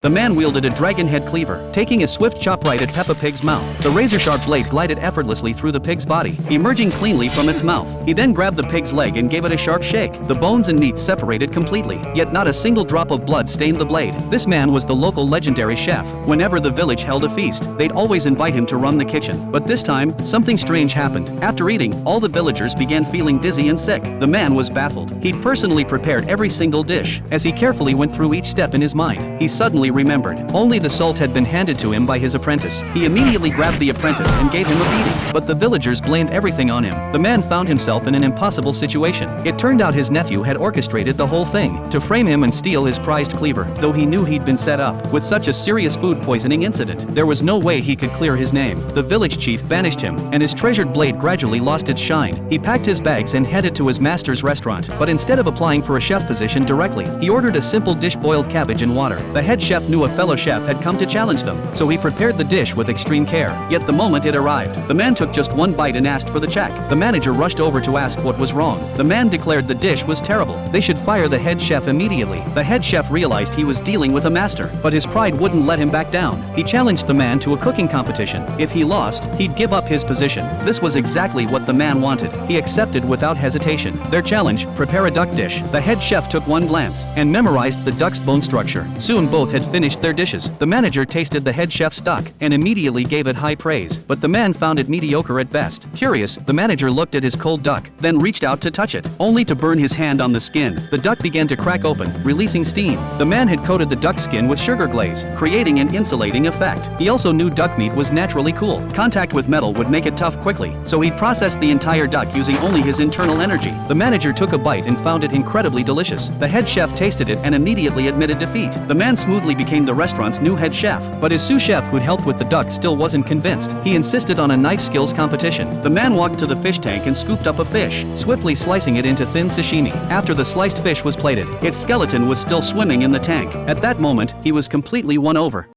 The man wielded a dragon head cleaver, taking a swift chop right at Peppa Pig's mouth. The razor-sharp blade glided effortlessly through the pig's body, emerging cleanly from its mouth. He then grabbed the pig's leg and gave it a sharp shake. The bones and meat separated completely, yet not a single drop of blood stained the blade. This man was the local legendary chef. Whenever the village held a feast, they'd always invite him to run the kitchen. But this time, something strange happened. After eating, all the villagers began feeling dizzy and sick. The man was baffled. He'd personally prepared every single dish. As he carefully went through each step in his mind, he suddenly remembered. Only the salt had been handed to him by his apprentice. He immediately grabbed the apprentice and gave him a beating. But the villagers blamed everything on him. The man found himself in an impossible situation. It turned out his nephew had orchestrated the whole thing to frame him and steal his prized cleaver. Though he knew he'd been set up with such a serious food poisoning incident, there was no way he could clear his name. The village chief banished him, and his treasured blade gradually lost its shine. He packed his bags and headed to his master's restaurant. But instead of applying for a chef position directly, he ordered a simple dish: boiled cabbage and water. The head chef knew a fellow chef had come to challenge them, so he prepared the dish with extreme care. Yet the moment it arrived, the man took just one bite and asked for the check. The manager rushed over to ask what was wrong. The man declared the dish was terrible. They should fire the head chef immediately. The head chef realized he was dealing with a master, but his pride wouldn't let him back down. He challenged the man to a cooking competition. If he lost, he'd give up his position. This was exactly what the man wanted. He accepted without hesitation. Their challenge: prepare a duck dish. The head chef took one glance and memorized the duck's bone structure. Soon both had finished their dishes. The manager tasted the head chef's duck and immediately gave it high praise, but the man found it mediocre at best. Curious, the manager looked at his cold duck, then reached out to touch it, only to burn his hand on the skin. The duck began to crack open, releasing steam. The man had coated the duck's skin with sugar glaze, creating an insulating effect. He also knew duck meat was naturally cool. Contact with metal would make it tough quickly, so he processed the entire duck using only his internal energy. The manager took a bite and found it incredibly delicious. The head chef tasted it and immediately admitted defeat. The man smoothly became the restaurant's new head chef, but his sous chef who'd helped with the duck still wasn't convinced. He insisted on a knife skills competition. The man walked to the fish tank and scooped up a fish, swiftly slicing it into thin sashimi. After the sliced fish was plated, its skeleton was still swimming in the tank. At that moment, he was completely won over.